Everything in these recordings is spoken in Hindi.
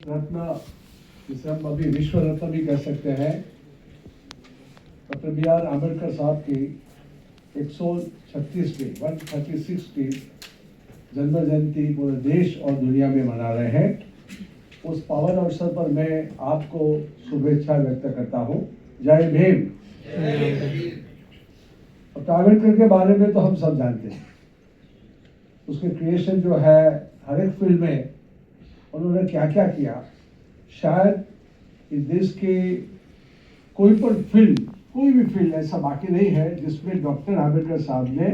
रत्न, जिसे हम अभी विश्व रत्न भी कह सकते हैं, डॉक्टर बी आर अम्बेडकर साहब की 136वीं 136वीं जन्म जयंती पूरे देश और दुनिया में मना रहे हैं। उस पावन अवसर पर मैं आपको शुभेच्छा व्यक्त करता हूँ। जय भीम। डॉक्टर अम्बेडकर के बारे में तो हम सब जानते हैं। उसके क्रिएशन जो है, हर एक फील्ड में उन्होंने क्या क्या किया, शायद इस देश के कोई भी फील्ड ऐसा बाकी नहीं है जिसमें डॉक्टर अम्बेडकर साहब ने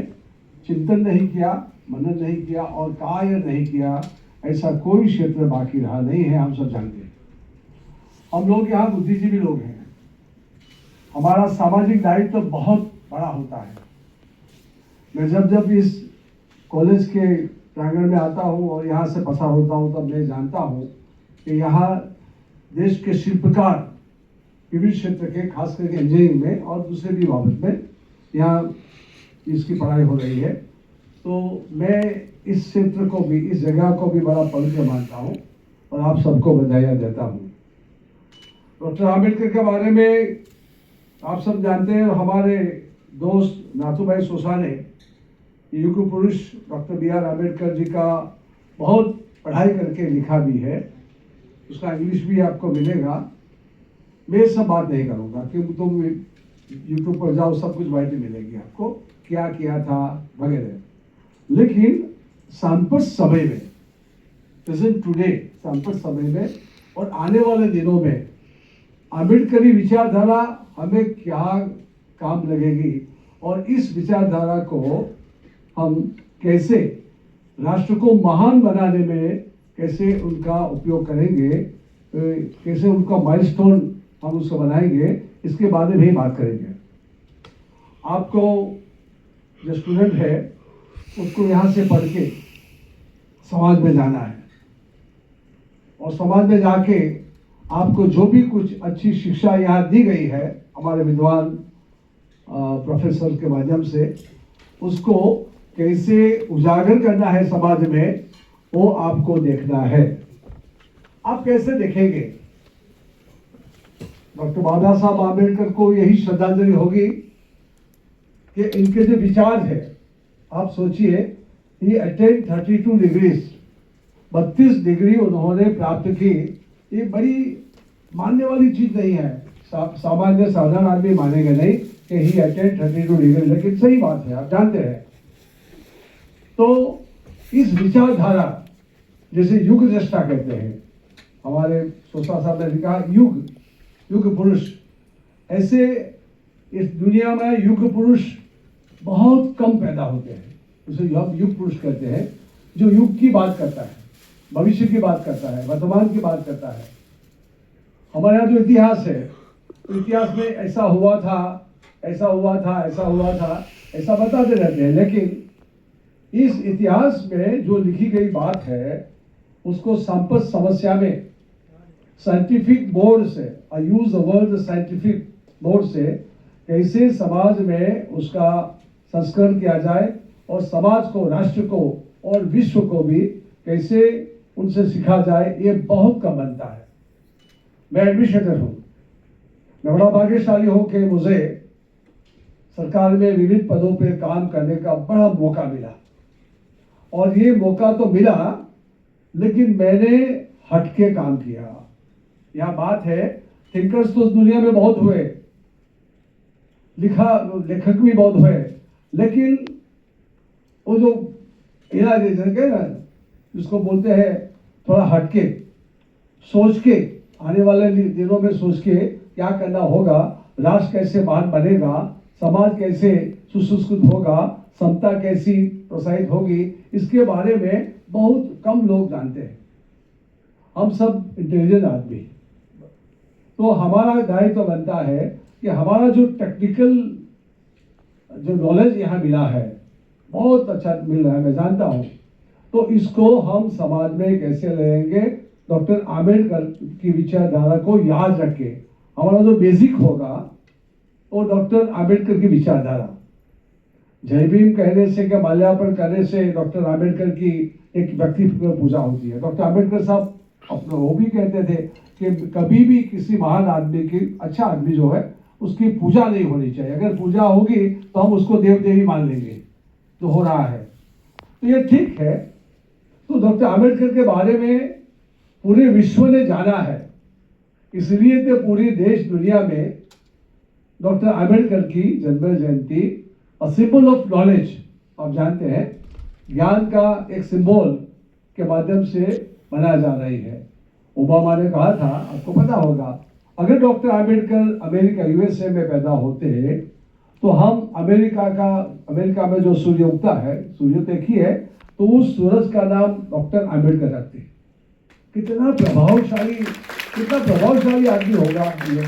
चिंतन नहीं किया, मनन नहीं किया और कार्य नहीं किया। ऐसा कोई क्षेत्र बाकी रहा नहीं है। हम सब जानते हैं। हम लोग यहाँ बुद्धिजीवी लोग हैं। हमारा सामाजिक दायित्व तो बहुत बड़ा होता है। मैं जब इस कॉलेज के प्रांगण में आता हूँ और यहाँ से पसार होता हूँ, तब मैं जानता हूँ कि यहाँ देश के शिल्पकार विभिन्न क्षेत्र के, खास करके इंजीनियरिंग में और दूसरे भी बाबत में यहाँ इसकी पढ़ाई हो रही है। तो मैं इस क्षेत्र को भी, इस जगह को भी बड़ा पवित्र मानता हूँ और आप सबको बधाइयाँ देता हूँ। डॉक्टर अम्बेडकर के बारे में आप सब जानते हैं। हमारे दोस्त नाथूभाई सोसा ने युग पुरुष doctor B are Ambedkar ji का बहुत पढ़ाई करके लिखा भी है। उसका इंग्लिश भी आपको मिलेगा। मैं सब बात नहीं करूँगा क्योंकि तुम यूट्यूब पर जाओ, सब कुछ बातें मिलेगी आपको, क्या किया था वगैरह। लेकिन सांप्रत समय में, प्रेजेंट टुडे, सांप्रत समय में और आने वाले दिनों में अम्बेडकरी विचारधारा हमें क्या काम लगेगी और इस विचारधारा को हम कैसे राष्ट्र को महान बनाने में कैसे उनका उपयोग करेंगे, कैसे उनका माइलस्टोन हम उसको बनाएंगे, इसके बारे में ही बात करेंगे। आपको जो स्टूडेंट है उसको यहाँ से पढ़ के समाज में जाना है और समाज में जाके आपको जो भी कुछ अच्छी शिक्षा यहाँ दी गई है हमारे विद्वान प्रोफेसर के माध्यम से, उसको कैसे उजागर करना है समाज में, वो आपको देखना है। आप कैसे देखेंगे? डॉक्टर बाबा साहब आम्बेडकर को यही श्रद्धांजलि होगी कि इनके जो विचार है, आप सोचिए, ही अटेंड 32 डिग्रीज, 32 डिग्री उन्होंने प्राप्त की। ये बड़ी मानने वाली चीज नहीं है। सामान्य साधारण आदमी मानेंगे नहीं कि ही अटेंड 32 डिग्री, लेकिन सही बात है, आप जानते हैं। तो इस विचारधारा, जैसे युग दृष्टा कहते हैं, हमारे सोसा साहब ने लिखा युग पुरुष, ऐसे इस दुनिया में युग पुरुष बहुत कम पैदा होते हैं। उसे युग पुरुष कहते हैं, जो युग की बात करता है, भविष्य की बात करता है, वर्तमान की बात करता है। हमारे यहाँ जो इतिहास है, इतिहास में ऐसा हुआ था, ऐसा हुआ था, ऐसा हुआ था, ऐसा बताते रहते हैं। लेकिन इस इतिहास में जो लिखी गई बात है, उसको संपत समस्या में साइंटिफिक बोर्ड से, I use the word scientific board से, कैसे समाज में उसका संस्करण किया जाए और समाज को, राष्ट्र को और विश्व को भी कैसे उनसे सीखा जाए, ये बहुत कम बनता है। मैं एडमिनिस्ट्रेटर हूँ। मैं बड़ा भाग्यशाली हूँ कि मुझे सरकार में विविध पदों पर काम करने का बड़ा मौका मिला। और ये मौका तो मिला, लेकिन मैंने हटके काम किया। यह बात है, थिंकर्स तो दुनिया में बहुत हुए, लेखक भी बहुत हुए, लेकिन वो जो इलाज ना, जिसको बोलते हैं थोड़ा हटके सोच के, आने वाले दिनों में सोच के क्या करना होगा, राष्ट्र कैसे महान बनेगा, समाज कैसे सुसंस्कृत होगा, समता कैसी प्रोत्साहित होगी, इसके बारे में बहुत कम लोग जानते हैं। हम सब इंटेलिजेंट आदमी, तो हमारा दायित्व तो बनता है कि हमारा जो टेक्निकल जो नॉलेज यहाँ मिला है, बहुत अच्छा मिल रहा है, मैं जानता हूँ। तो इसको हम समाज में कैसे लेंगे, डॉक्टर आम्बेडकर की विचारधारा को याद रखे। हमारा जो बेसिक होगा वो डॉक्टर आम्बेडकर की विचारधारा। जय भीम कहने से, क्या माल्यार्पण करने से डॉक्टर आम्बेडकर की एक व्यक्तित्व पूजा होती है। डॉक्टर आम्बेडकर साहब अपना वो भी कहते थे कि कभी भी किसी महान आदमी की, अच्छा आदमी जो है, उसकी पूजा नहीं होनी चाहिए। अगर पूजा होगी तो हम उसको देव देवी मान लेंगे, जो हो रहा है। तो ये ठीक है। तो डॉक्टर आम्बेडकर के बारे में पूरे विश्व ने जाना है, इसलिए तो पूरी देश दुनिया में डॉक्टर आम्बेडकर की जन्म जयंती अ सिंबल ऑफ नॉलेज, आप जानते हैं, ज्ञान का एक सिंबल के माध्यम से मनाई जा रही है। ओबामा ने कहा था, आपको पता होगा, अगर डॉक्टर आम्बेडकर अमेरिका यूएसए में पैदा होते तो हम अमेरिका में जो सूर्य उगता है, सूर्य देखी है, तो उस सूरज का नाम डॉक्टर आम्बेडकर रखते। कितना प्रभावशाली आदमी होगा ये।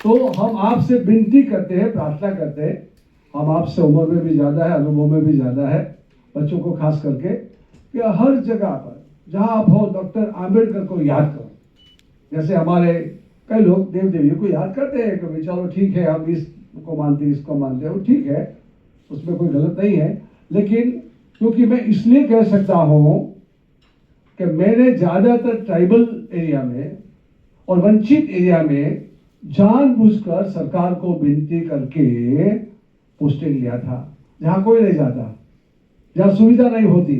तो हम आपसे विनती करते हैं, प्रार्थना करते हैं, हम आपसे उम्र में भी ज़्यादा है, अनुभव में भी ज़्यादा है, बच्चों को खास करके, कि हर जगह पर जहाँ आप हो डॉक्टर आम्बेडकर को याद करो। जैसे हमारे कई लोग देव देवी को याद करते हैं, कभी चलो ठीक है, हम इसको मानते हैं, इसको मानते हैं, वो ठीक है, उसमें कोई गलत नहीं है। लेकिन क्योंकि मैं इसलिए कह सकता हूँ कि मैंने ज़्यादातर ट्राइबल एरिया में और वंचित एरिया में जानबूझकर सरकार को विनती करके पोस्टिंग लिया था, जहाँ कोई नहीं जाता, जहाँ सुविधा नहीं होती।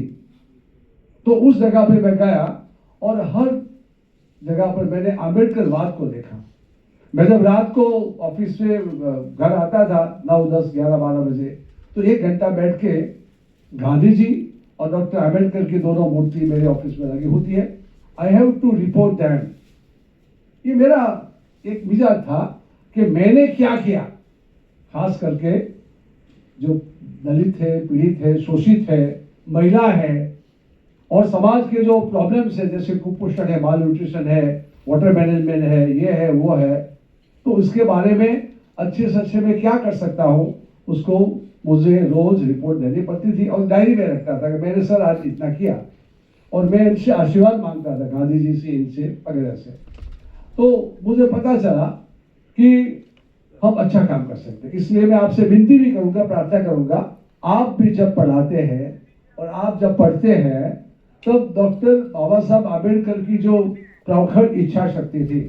तो उस जगह पे मैं गया और हर जगह पर मैंने आम्बेडकरवाद को देखा। मैं जब रात को ऑफिस से घर आता था 9, 10, 11, 12 बजे, तो 1 घंटा बैठ के गांधी जी और डॉक्टर आम्बेडकर की दोनों मूर्ति मेरे ऑफिस में लगी होती है। I have to report that. ये मेरा एक मिजाज था कि मैंने क्या किया, खास करके जो दलित है, पीड़ित है, शोषित है, महिला है, और समाज के जो प्रॉब्लम्स है, जैसे कुपोषण है, माल न्यूट्रिशन है, वाटर मैनेजमेंट है, ये है, वो है, तो उसके बारे में अच्छे से अच्छे में क्या कर सकता हूँ, उसको मुझे रोज रिपोर्ट देनी पड़ती थी और डायरी में रखता था कि मैंने सर आज इतना किया, और मैं इनसे आशीर्वाद मांगता था, गांधी जी से, इनसे वगैरह से। तो मुझे पता चला कि हम अच्छा काम कर सकते हैं। इसलिए मैं आपसे विनती भी करूंगा, प्रार्थना करूंगा, आप भी जब पढ़ाते हैं और आप जब पढ़ते हैं, तब डॉक्टर बाबा साहब आम्बेडकर की जो प्रखर इच्छा शक्ति थी,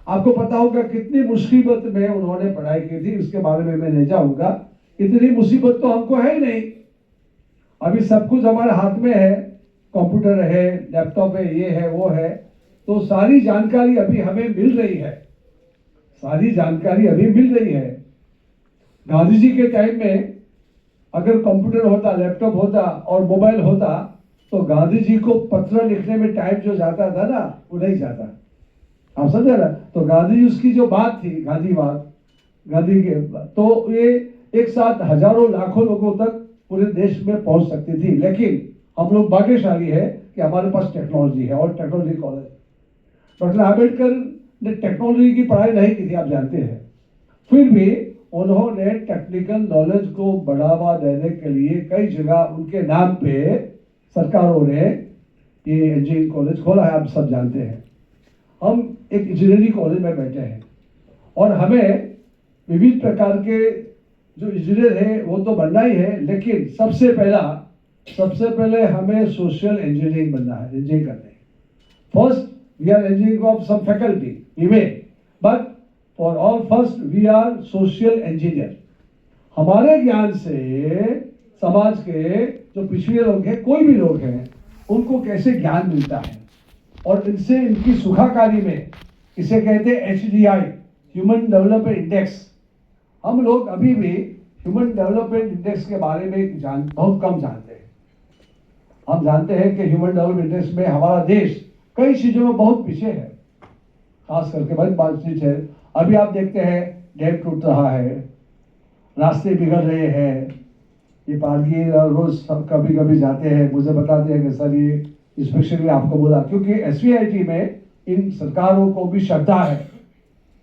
आपको पता होगा कितनी मुसीबत में उन्होंने पढ़ाई की थी, उसके बारे में मैं नहीं जाऊंगा। इतनी मुसीबत तो हमको है ही नहीं, अभी सब कुछ हमारे हाथ में है, कंप्यूटर है, लैपटॉप है, ये है, वो है, तो सारी जानकारी अभी हमें मिल रही है, सारी जानकारी अभी मिल रही है। गांधी जी के टाइम में अगर कंप्यूटर होता, लैपटॉप होता और मोबाइल होता, तो गांधी जी को पत्र लिखने में टाइम जो जाता था ना, वो नहीं जाता। आप समझे ना? तो गांधी जी, उसकी जो बात थी, गांधी के, तो ये एक साथ हजारों लाखों लोगों तक पूरे देश में पहुंच सकती थी। लेकिन हम लोग भाग्यशाली है कि हमारे पास टेक्नोलॉजी है और टेक्नोलॉजी कॉलेज। डॉक्टर आम्बेडकर ने टेक्नोलॉजी की पढ़ाई नहीं की थी, आप जानते हैं, फिर भी उन्होंने टेक्निकल नॉलेज को बढ़ावा देने के लिए कई जगह उनके नाम पे सरकारों ने ये इंजीनियरिंग कॉलेज खोला है, आप सब जानते हैं। हम एक इंजीनियरिंग कॉलेज में बैठे हैं और हमें विविध प्रकार के जो इंजीनियर है वो तो बनना ही है, लेकिन सबसे पहले हमें सोशल इंजीनियरिंग बनना है, इंजीनियरिंग करना है। First we are engineering of some faculty we may, but for all first we are social engineer. हमारे ज्ञान से समाज के जो पिछड़े लोग हैं, कोई भी लोग हैं, उनको कैसे ज्ञान मिलता है और इनसे इनकी सुखाकारी में, इसे कहते हैं HDI, ह्यूमन डेवलपमेंट इंडेक्स। हम लोग अभी भी ह्यूमन डेवलपमेंट इंडेक्स के बारे में बहुत कम जानते हैं। हम जानते हैं कि ह्यूमन डेवलपमेंट इंडेक्स में हमारा देश कई चीजों में बहुत पीछे है, खास करके बहुत बातचीत है। अभी आप देखते हैं डैम टूट रहा है, रास्ते बिगड़ रहे हैं, ये पालकी रोज कभी कभी जाते हैं, मुझे बताते हैं कि सर ये स्पेशली आपको बोला, क्योंकि SVIT में इन सरकारों को भी श्रद्धा है,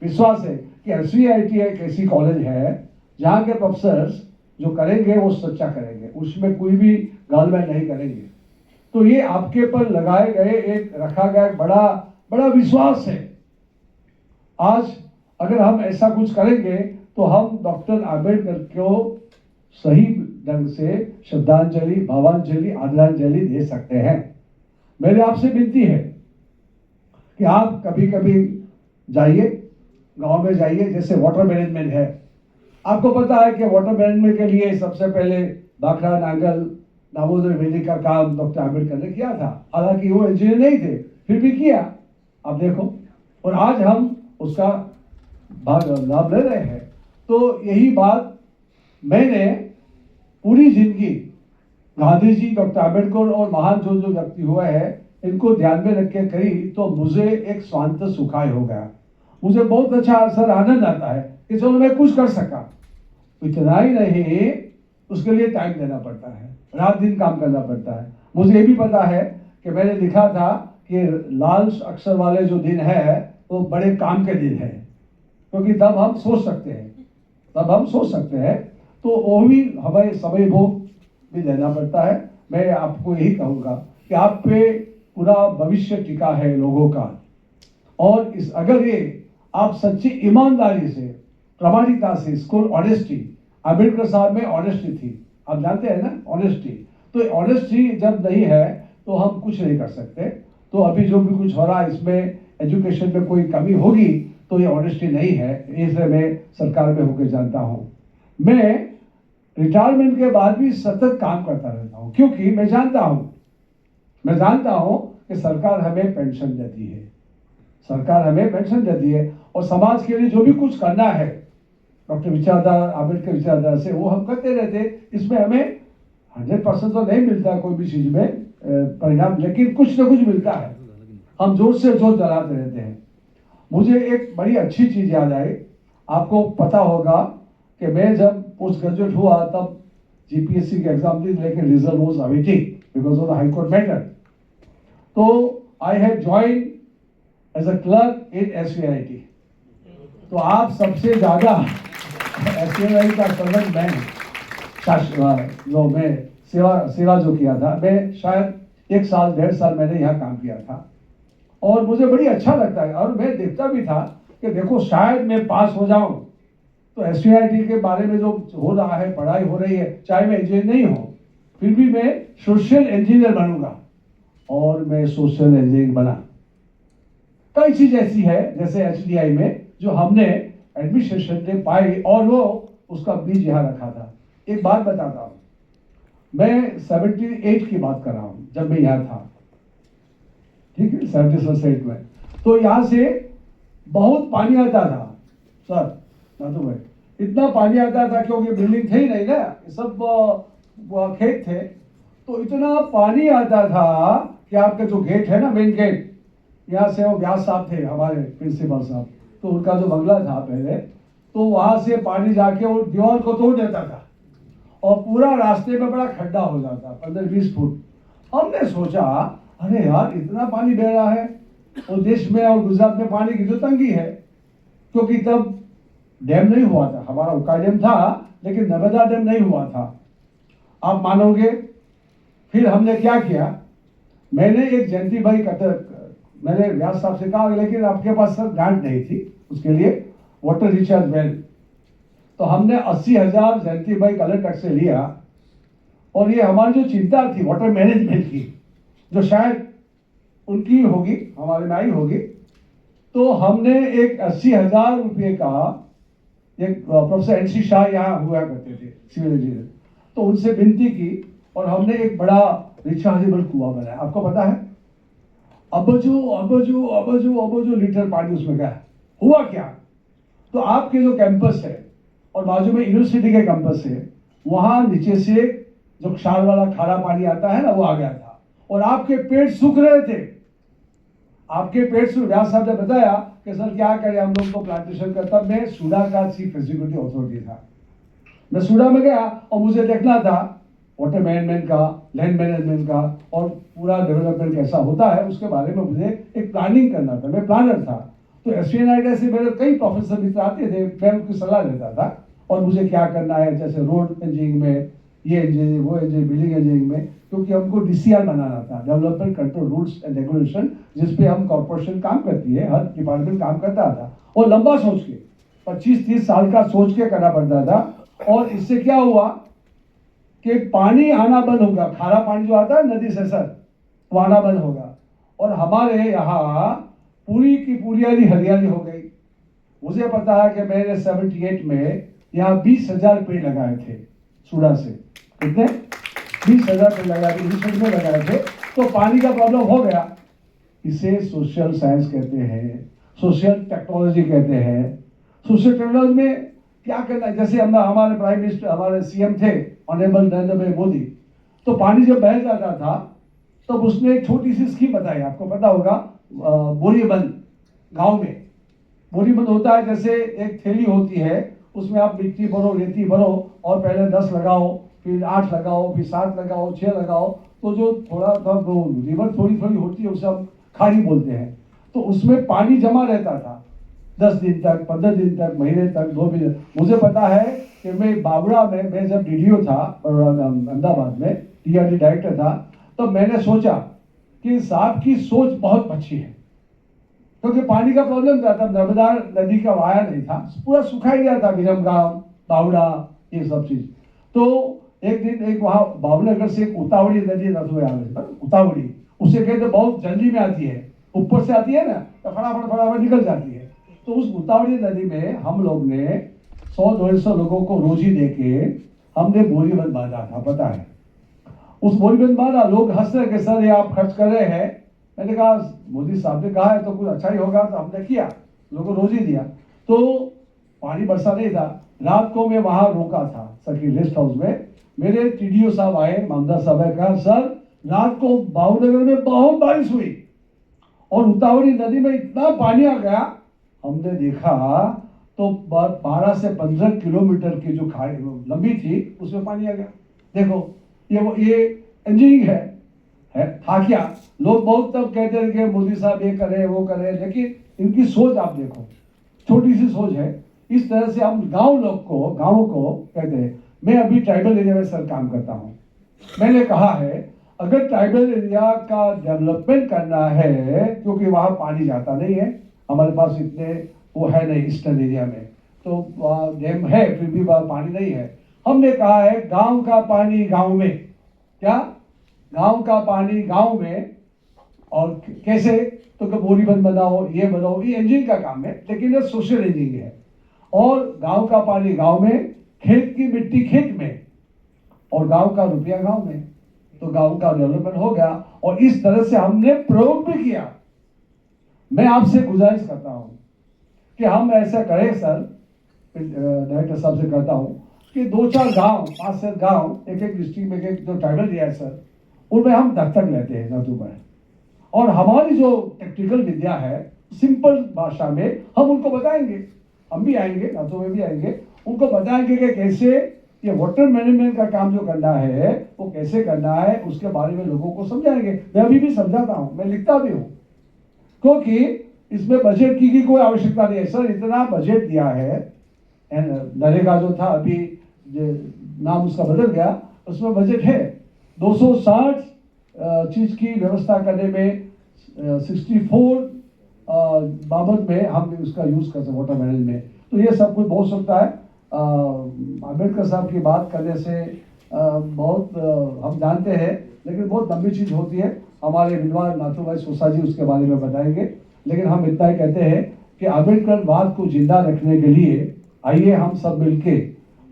विश्वास है कि SVIT एक ऐसी कॉलेज है जहाँ के प्रोफेसर्स जो करेंगे वो सच्चा करेंगे, उसमें कोई भी गालमेल नहीं करेंगे। तो ये आपके पर लगाए गए एक रखा गया बड़ा बड़ा विश्वास है। आज अगर हम ऐसा कुछ करेंगे तो हम डॉक्टर आम्बेडकर को सही ढंग से श्रद्धांजलि, भावांजलि, आदरांजलि दे सकते हैं। मेरी आपसे विनती है कि आप कभी कभी जाइए, गांव में जाइए, जैसे वाटर मैनेजमेंट है, आपको पता है कि वाटर मैनेजमेंट के लिए सबसे पहले भाखड़ा नांगल दामोदर वेदी का काम डॉक्टर आम्बेडकर ने किया था। हालांकि वो इंजीनियर नहीं थे, फिर भी किया। आप देखो, और आज हम उसका लाभ ले रहे हैं। तो यही बात मैंने पूरी जिंदगी गांधी जी, डॉक्टर आम्बेडकर और महान जो जो व्यक्ति हुए हैं, इनको ध्यान में रख के करी, तो मुझे एक स्वांत सुखाय हो गया। मुझे बहुत अच्छा असर आनंद आता है कि चलो मैं कुछ कर सका। इतना ही नहीं, उसके लिए टाइम देना पड़ता है, रात दिन काम करना पड़ता है। मुझे ये भी पता है कि मैंने लिखा था कि लाल अक्षर वाले जो दिन है वो बड़े काम के दिन है, क्योंकि तब हम सोच सकते हैं, तो वो भी हमें समय भोग भी देना पड़ता है। मैं आपको यही कहूँगा कि आप पे पूरा भविष्य टिका है लोगों का, और इस अगर ये आप सच्ची ईमानदारी से, प्रामाणिकता से, स्कूल ऑनेस्टी, अम्बेडकर साहब में ऑनेस्टी थी, आप जानते हैं ना ऑनेस्टी। तो ऑनेस्टी जब नहीं है तो हम कुछ नहीं कर सकते। तो अभी जो भी कुछ हो रहा है इसमें एजुकेशन में कोई कमी होगी तो ये ऑनेस्टी नहीं है, इसलिए मैं सरकार में होकर जानता हूँ। मैं रिटायरमेंट के बाद भी सतत काम करता रहता हूँ, क्योंकि मैं जानता हूँ कि सरकार हमें पेंशन देती है, और समाज के लिए जो भी कुछ करना है डॉक्टर विचारधारा, आम्बेडकर विचारधारा से, वो हम करते रहते। इसमें हमें 100% तो नहीं मिलता कोई भी चीज में परिणाम, लेकिन कुछ ना कुछ मिलता है। हम जोर से जोर चलाते रहते हैं। मुझे एक बड़ी अच्छी चीज याद आई। आपको पता होगा कि मैं जब पोस्ट ग्रेजुएट हुआ तब जीपीएससी की एग्जाम थी, लेकिन result was awaiting because of the high court matter. तो I have join as a clerk in SVIT. तो आप सबसे ज्यादा एसवीआई का सर्वेंट मैं, जो मैं सेवा जो किया था, मैं शायद 1 साल 1.5 साल मैंने यहाँ काम किया था, और मुझे बड़ी अच्छा लगता है। और मैं देखता भी था कि देखो शायद मैं पास हो जाऊं तो एसवीआईटी के बारे में जो हो रहा है, पढ़ाई हो रही है, चाहे मैं इंजीनियर नहीं हूं फिर भी मैं सोशल इंजीनियर बनूंगा, और मैं सोशल इंजीनियर बना। कई चीज ऐसी है जैसे एचडीआई में जो हमने एडमिनिस्ट्रेशन ने पाई, और वो उसका बीज यहाँ रखा था। एक बात बताता हूँ, मैं 78 की बात कर रहा हूँ, जब मैं यहाँ था, ठीक है, 78 में। तो यहाँ से बहुत पानी आता था सर, दादू भाई, इतना पानी आता था क्योंकि बिल्डिंग थे ही नहीं ना, सब खेत थे। तो इतना पानी आता था कि आपका जो गेट है ना, मेन गेट, यहाँ से वो व्यास साहब थे हमारे प्रिंसिपल साहब, तो उनका जो बंगला था पहले, तो वहां से पानी जाके वो दीवार को तोड़ देता था, और पूरा रास्ते में बड़ा खड्डा हो जाता, 15-20 फुट। हमने सोचा अरे यार इतना पानी बह रहा है, और देश में और गुजरात में पानी की जो तंगी है, क्योंकि तब डैम नहीं हुआ था, हमारा उका डैम था लेकिन नर्मदा डैम नहीं हुआ था। आप मानोगे, फिर हमने क्या किया, मैंने एक जयंती भाई मैंने व्यास साहब से कहा लेकिन आपके पास सर ग्रांट नहीं थी उसके लिए वाटर रिचार्ज वेल, तो हमने 80,000 जयंती भाई कलर टैक्स से लिया, और ये हमारी जो चिंता थी वाटर मैनेजमेंट की, जो शायद उनकी होगी हमारे में आई होगी, तो हमने एक 80,000 रुपये का, एक प्रोफेसर एनसी शाह यहाँ हुआ करते थे सिविल इंजीनियर, तो उनसे विनती की, और हमने एक बड़ा रिचार्जेबल कुआं बनाया। आपको पता है अबजो लीटर पानी उसमें गया। हुआ क्या, तो आपके जो कैंपस है और बाजू में यूनिवर्सिटी के कैंपस है, वहां नीचे से जो क्षार वाला खारा पानी आता है ना, वो आ गया था, और आपके पेट सूख रहे थे। व्यास साहब ने बताया कि सर क्या करें हम लोग, तो प्लांटेशन का, तब मैं सूडा का चीफ एग्जीक्यूटिव अथॉरिटी था। मैं सूडा में गया और मुझे देखना था वाटर मैनेजमेंट का, लैंड मैनेजमेंट का, और पूरा डेवलपमेंट कैसा होता है उसके बारे में मुझे एक प्लानिंग करना था। मैं प्लानर था। तो एसवीएनआईटी से मेरे कई प्रोफेसर मित्र आते थे, मैं उनकी सलाह लेता था, और मुझे क्या करना है, जैसे रोड इंजीनियरिंग में, ये इंजीनियरिंग, वो इंजीनियरिंग, बिल्डिंग इंजीनियरिंग में, क्योंकि हमको डीसीआर बनाना था, development control rules and regulation, जिसपे हम कॉर्पोरेशन काम करती है, हर डिपार्टमेंट काम करता था, और लंबा सोच के 25-30 साल का सोच के करना पड़ता था। और इससे क्या हुआ कि पानी आना बंद होगा, खारा पानी जो आता है नदी से सर, वो आना बंद होगा, और हमारे यहाँ पूरी की पूरी हरियाली हो गई। मुझे पता है कि मैंने 78 में यहाँ 20,000 पेड़ लगाए थे सूडा से। कितने? 20,000 पेड़ लगाए थे, रिसर्च में लगाए थे। तो पानी का प्रॉब्लम हो गया। इसे सोशल साइंस कहते हैं, सोशल टेक्नोलॉजी कहते हैं। सोशल टेक्नोलॉजी में क्या करना है, जैसे हमारे प्राइम मिनिस्टर, हमारे सीएम थे ऑनरेबल नरेंद्र भाई मोदी, तो पानी जब बह जाता था तब तो उसने एक छोटी सी स्कीम बताई, आपको पता होगा, बोरीबंद। गांव में बोरीबंद होता है, जैसे एक थैली होती है, उसमें आप मिट्टी भरो, रेती भरो, और पहले 10 लगाओ, फिर 8 लगाओ, फिर 7 लगाओ, 6 लगाओ, तो जो थोड़ा सा रिवर थोड़ी थोड़ी होती है उसे हम खाड़ी बोलते हैं। तो उसमें पानी जमा रहता था 10 दिन तक, 15 दिन तक, महीने तक, 2 महीने। मुझे पता है कि मैं बावड़ा में, मैं जब डीडीओ था अहमदाबाद में, टीआरडी डायरेक्टर था, तो मैंने सोचा कि साहब की सोच बहुत अच्छी है, क्योंकि पानी का प्रॉब्लम था तब, नर्मदा नदी का वाया नहीं था, पूरा सूखा ही गया था, विरमगांव, बावड़ा, ये सब चीज। तो एक दिन एक वहां भावनगर से एक उतावड़ी नदी उतावड़ी, उसे कहते बहुत जल्दी में आती है, ऊपर से आती है ना, तो फटाफट फटाफट निकल जाती है। तो उस उतावड़ी नदी में हम लोग ने 100-150 लोगों को रोजी देके हमने बोरीबंद बांधा था, पता है। उस बोरीबंद बांधा, लोग हंस रहे कि सर ये आप खर्च कर रहे हैं। मैंने कहा मोदी साहब ने कहा है तो कुछ अच्छा ही होगा, तो हमने किया, लोगों को रोजी दिया। तो पानी बरसा नहीं था। रात को मैं वहां रोका था सखी रेस्ट हाउस में, मेरे टीडीओ साहब आए, मामदार साहब ने कहा सर रात को भावनगर में बहुत बारिश हुई और उतावड़ी नदी में इतना पानी आ गया। हमने देखा तो 12 से 15 किलोमीटर की जो खाई लंबी थी उसमें पानी आ गया। देखो ये इंजीनियरिंग है था क्या। लोग बहुत तब कहते हैं कि मोदी साहब ये करे वो करे, लेकिन इनकी सोच आप देखो, छोटी सी सोच है। इस तरह से हम गांव को कहते हैं। मैं अभी ट्राइबल एरिया में सर काम करता हूँ। मैंने कहा है अगर ट्राइबल एरिया का डेवलपमेंट करना है, क्योंकि वहां पानी जाता नहीं है, हमारे पास इतने वो है नहीं ईस्टर्न एरिया में, तो डैम है फिर भी पानी नहीं है। हमने कहा है गांव का पानी गांव में, क्या गांव का पानी गांव में, और कैसे, तो बोरीबंद बनाओ, ये बनाओ, ये इंजीनियरिंग का काम है, लेकिन ये सोशल इंजीनियरिंग है। और गांव का पानी गांव में, खेत की मिट्टी खेत में, और गांव का रुपया गांव में, तो गांव का डेवलपमेंट हो गया। और इस तरह से हमने प्रयोग भी किया। मैं आपसे गुजारिश करता हूं कि हम ऐसा करें सर, डायरेक्टर साहब से करता हूं कि 2-4 गांव, 5-7 गांव, एक डिस्ट्रिक्ट में, एक जो ट्राइबल एरिया है सर, उनमें हम दस्तक लेते हैं नातू में, और हमारी जो टेक्निकल विद्या है सिंपल भाषा में हम उनको बताएंगे। हम भी आएंगे, नातू में भी आएंगे, उनको बताएंगे कि कैसे ये वाटर मैनेजमेंट का काम जो करना है वो कैसे करना है, उसके बारे में लोगों को समझाएंगे। मैं अभी भी समझाता हूँ, मैं लिखता भी हूँ, क्योंकि इसमें बजट की कोई आवश्यकता नहीं है सर। इतना बजट दिया है, नरेगा जो था अभी नाम उसका बदल गया, उसमें बजट है 260 चीज की व्यवस्था करने में, 64 बाबत में हम उसका यूज कर सकते वाटर मैनेजमेंट। तो ये सब कुछ बहुत सकता है। अम्बेडकर साहब की बात करने से बहुत हम जानते हैं, लेकिन बहुत लंबी चीज होती है। हमारे विद्वान नाथू भाई सोसा जी उसके बारे में बताएंगे, लेकिन हम इतना ही कहते हैं कि अम्बेडकर बात को जिंदा रखने के लिए आइए हम सब मिलके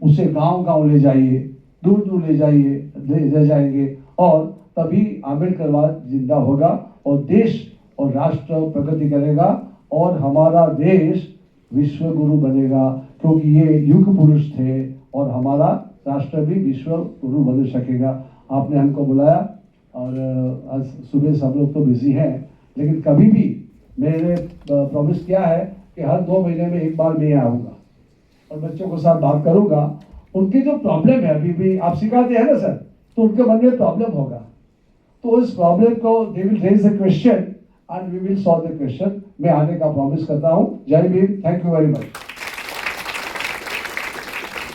उसे गांव-गांव ले जाइए, दूर-दूर ले जाएंगे, और तभी अम्बेडकरवाद जिंदा होगा और देश और राष्ट्र प्रगति करेगा और हमारा देश विश्व गुरु बनेगा, क्योंकि ये युग पुरुष थे और हमारा राष्ट्र भी विश्व गुरु बन सकेगा। आपने हमको बुलाया और आज सुबह सब लोग तो बिजी हैं, लेकिन कभी भी मैंने प्रॉमिस किया है कि हर 2 महीने में एक बार मैं आऊँगा और बच्चों के साथ बात करूँगा। उनकी जो प्रॉब्लम है, अभी भी आप सिखाते हैं ना सर, तो उनके मन में प्रॉब्लम होगा, तो उस प्रॉब्लम को they will raise the question and we will solve the question. मैं आने का प्रॉमिस करता हूँ। जय Bhim, thank you very much.